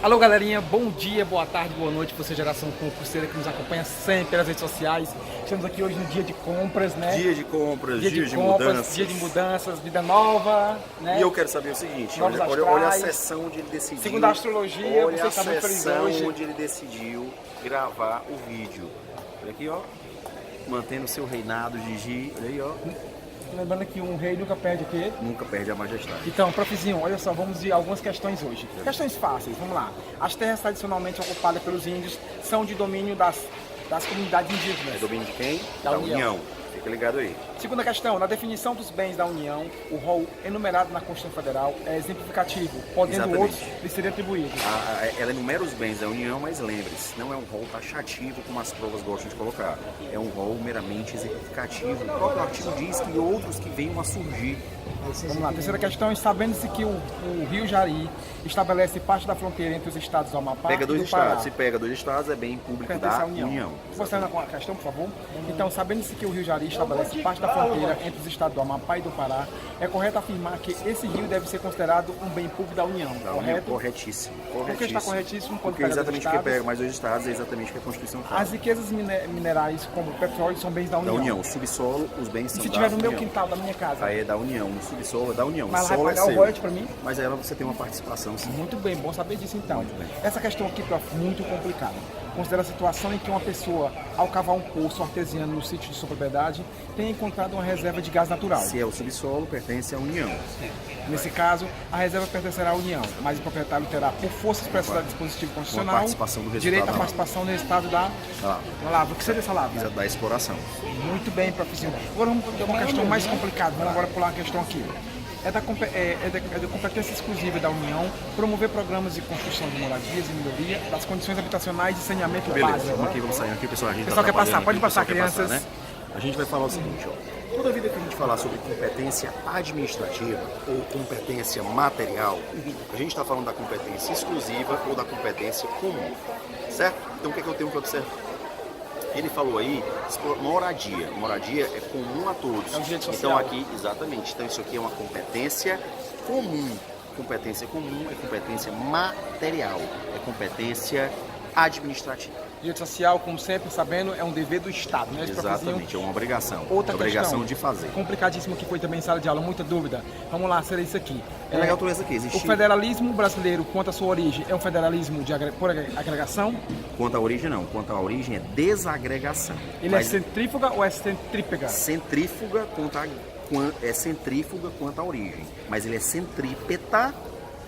Alô galerinha, bom dia, boa tarde, boa noite, você geração concurseira que nos acompanha sempre pelas redes sociais. Estamos aqui hoje no dia de compras, né? Dia de compras, dia de mudanças. Dia de mudanças, vida nova, né? E eu quero saber o seguinte, olha a sessão onde ele decidiu. Segundo a astrologia, olha você está muito feliz sessão hoje. onde ele decidiu gravar o vídeo. Olha aqui, ó. Mantendo o seu reinado, Gigi. Olha aí, ó. Lembrando que um rei nunca perde o quê? Nunca perde a majestade. Então, profezinho, olha só, vamos de algumas questões hoje. Questões fáceis, vamos lá. As terras tradicionalmente ocupadas pelos índios são de domínio das comunidades indígenas. É domínio de quem? Da União. Fica ligado aí. Segunda questão, na definição dos bens da União, o rol enumerado na Constituição Federal é exemplificativo, podendo Exatamente. outros lhe serem atribuídos. Ela enumera os bens da União, mas lembre-se, não é um rol taxativo como as provas gostam de colocar. É um rol meramente exemplificativo. O próprio artigo diz que outros que venham a surgir. Vamos lá, terceira questão, sabendo-se que o Rio Jari estabelece parte da fronteira entre os estados do Amapá Pega e dois do Pará. estados. Se pega dois estados, é bem público Pertence da à União. Você na questão, por favor? Então, sabendo-se que o Rio Jari estabelece parte da fronteira entre os estados do Amapá e do Pará, é correto afirmar que esse rio deve ser considerado um bem público da União, correto? Corretíssimo. Por que está corretíssimo? Quando Porque pega exatamente dois porque estados? pega mais dois estados, é exatamente o que a Constituição fala. As riquezas minerais, como o petróleo, são bens da Da União. União. O subsolo, os bens E são se da tiver no meu União. quintal, da minha casa? Aí é da União. O subsolo é da União. Mas O ela vai solo é pagar o seu. royalties para mim? Mas aí você tem uma participação, sim. Muito bem, bom saber disso então. Muito bem. Essa questão aqui, prof, muito complicada. Considera a situação em que uma pessoa, ao cavar um poço artesiano no sítio de sua propriedade, tenha encontrado uma reserva de gás natural. Se é o subsolo, pertence à União. Nesse caso, a reserva pertencerá à União, mas o proprietário terá, por força expressa da dispositivo constitucional, participação do resultado direito à da participação no resultado da lavra. O que seria essa lavra? Da exploração. Muito bem, professor. Agora vamos para uma questão mais complicada. Vamos agora pular uma questão aqui. É da competência exclusiva da União promover programas de construção de moradias e melhoria das condições habitacionais e saneamento Beleza, básico. vamos sair aqui, pessoal. A gente Pessoal tá quer passar, trabalhando pode aqui, passar, o pessoal quer crianças. né? A gente vai falar o seguinte, ó. Toda vida que a gente falar sobre competência administrativa ou competência material, a gente está falando da competência exclusiva ou da competência comum, certo? Então o que é que eu tenho que observar? Ele falou aí, moradia. Moradia é comum a todos. É um direito social. Então aqui, exatamente. Então isso aqui é uma competência comum. Competência comum é competência material, é competência administrativa. Direito social, como sempre, sabendo, é um dever do Estado, né? Esse profezinho. Exatamente, é uma obrigação. Outra obrigação questão, de fazer. complicadíssimo que foi também em sala de aula, muita dúvida. Vamos lá, será isso aqui. É legal tu ler isso aqui. O federalismo brasileiro, quanto à sua origem, é um federalismo por agregação? Quanto à origem, não. Quanto à origem, é desagregação. Ele é centrífuga ou é centrípega? Centrífuga é centrífuga quanto à origem, mas ele é centrípeta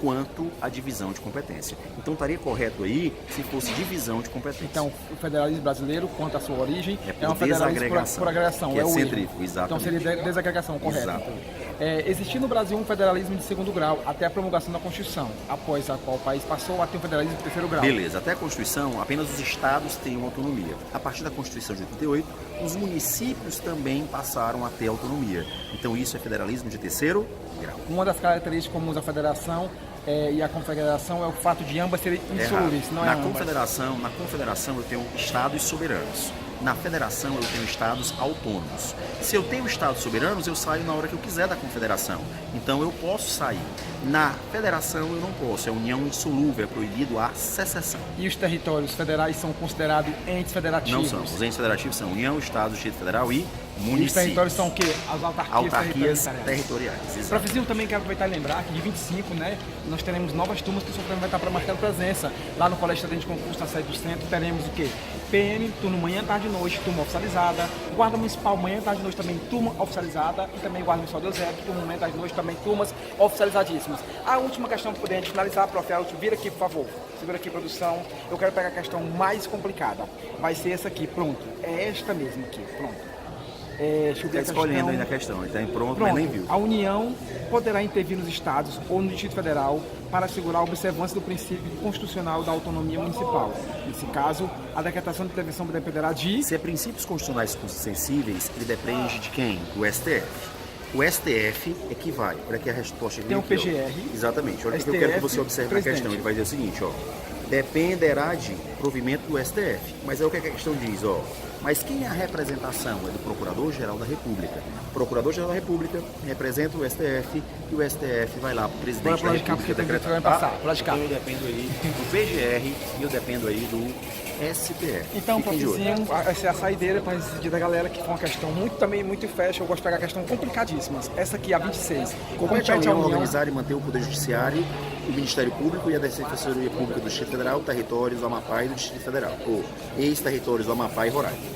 quanto à divisão de competência. Então estaria correto aí se fosse divisão de competência. Então, o federalismo brasileiro, quanto à sua origem, é um federalismo desagregação, por agregação. que é o centrífugo, exatamente. Então seria desagregação, correto. Exatamente. Existia no Brasil um federalismo de segundo grau até a promulgação da Constituição, após a qual o país passou a ter um federalismo de terceiro grau. Beleza, até a Constituição, apenas os estados têm autonomia. A partir da Constituição de 88, os municípios também passaram a ter autonomia. Então isso é federalismo de terceiro grau. Uma das características comuns à federação e à confederação é o fato de ambas serem insolúveis, não é na ambas. confederação eu tenho estados soberanos. Na federação eu tenho estados autônomos. Se eu tenho estados soberanos, eu saio na hora que eu quiser da confederação. Então eu posso sair. Na federação eu não posso. É união insolúvel, é proibido a secessão. E os territórios federais são considerados entes federativos? Não são. Os entes federativos são União, Estado, Distrito Federal e municípios. E os territórios são o quê? As autarquias territoriais. Profezinho, também quero aproveitar e lembrar que de 25, né, nós teremos novas turmas que o senhor vai estar para marcar presença. Lá no Colégio Estadual de Concurso, na sede do centro, teremos o quê? PM, turno manhã, tarde e noite, turma oficializada. Guarda Municipal, manhã, tarde e noite, também turma oficializada. E também Guarda Municipal do Exército, turma manhã, tarde e noite, também turmas oficializadíssimas. A última questão para poder a gente finalizar, prof. Vira aqui, por favor. Segura aqui, produção. Eu quero pegar a questão mais complicada. Vai ser essa aqui, pronto. É esta mesmo aqui, pronto. Deixa eu ver Está escolhendo ainda a questão, ele está em pronto, mas nem viu. A União poderá intervir nos estados ou no Distrito Federal para assegurar a observância do princípio constitucional da autonomia municipal. Nesse caso, a decretação de intervenção dependerá de... Se é princípios constitucionais sensíveis, ele depende de quem? Do STF. O STF é que vai. Olha aqui a resposta. Tem o PGR. Exatamente. Olha o que eu quero que você observe na questão. Ele vai dizer o seguinte, ó. dependerá de provimento do STF. Mas é o que a questão diz, ó. Mas quem é a representação? É do Procurador-Geral da República. O Procurador-Geral da República representa o STF e o STF vai lá para o presidente da República decretar. Então eu dependo aí do PGR e eu dependo aí do STF. Então, Papizinho, essa é a saideira para decidir da galera, que foi uma questão muito fecha. Eu gosto de pegar questão complicadíssima. Essa aqui, a 26. Compete à União organizar e manter o Poder Judiciário, o Ministério Público e a Defensoria Pública do Distrito Federal, territórios do Amapá e do Distrito Federal, ou ex-territórios do Amapá e Roraima.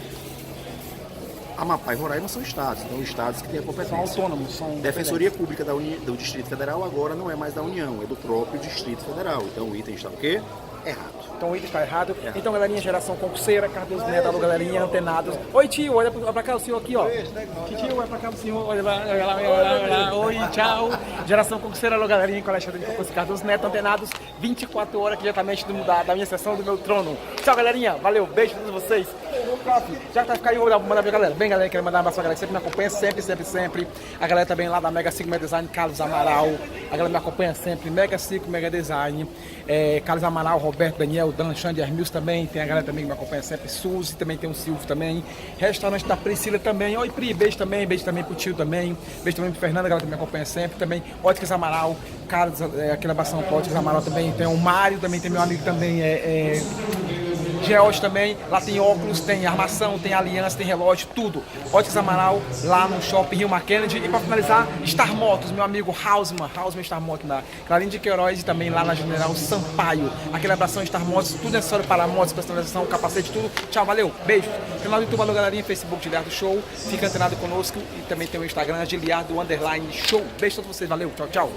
Amapá e Roraima são estados, então estados que têm a competência. São autônomos, são Defensoria Pública do Distrito Federal agora não é mais da União, é do próprio Distrito Federal. Então o item está o quê? Errado. Então o item está errado. Então, galerinha, geração concurseira, Cardoso Neto, alô, galerinha, antenados. Oi, tio, olha pra cá o senhor aqui, ó. Tio, olha pra cá o senhor, olha lá. Oi, tchau. Geração concurseira, alô, galerinha, colégio de concurso Cardoso Neto, antenados, 24 horas, diretamente da minha sessão, do meu trono. Tchau, galerinha, valeu, beijo a todos vocês. Já tá ficando aí, vou mandar pra galera. Bem, galera, quero mandar um abraço pra galera que sempre me acompanha, sempre. A galera também lá da Mega 5 Mega Design, Carlos Amaral. A galera me acompanha sempre, Mega 5 Mega Design. Carlos Amaral, Roberto, Daniel, Dan, Xande, Hermils também. Tem a galera também que me acompanha sempre, Suzy, também tem o Silvio também. Restaurante da Priscila também. Oi, Pri, beijo também pro tio também. Beijo também pro Fernando, a galera que me acompanha sempre também. Óticas Amaral, Carlos, aqui na Bação Óticas Amaral também. Tem o Mário, também tem meu amigo também, George também, lá tem óculos, tem armação, tem aliança, tem relógio, tudo. Óticas Amaral, lá no Shopping Rio Mackenzie. E para finalizar, Star Motos, meu amigo Hausmann Star Motos, na Clarinha de Queiroz e também lá na General Sampaio. Aquele abração Star Motos, tudo necessário para motos, personalização, capacete, tudo. Tchau, valeu, beijo. Canal do YouTube, valeu, galerinha, Facebook Giliardo Show. Fica antenado conosco e também tem o Instagram Giliardo_Show. Beijo a todos vocês, valeu, tchau.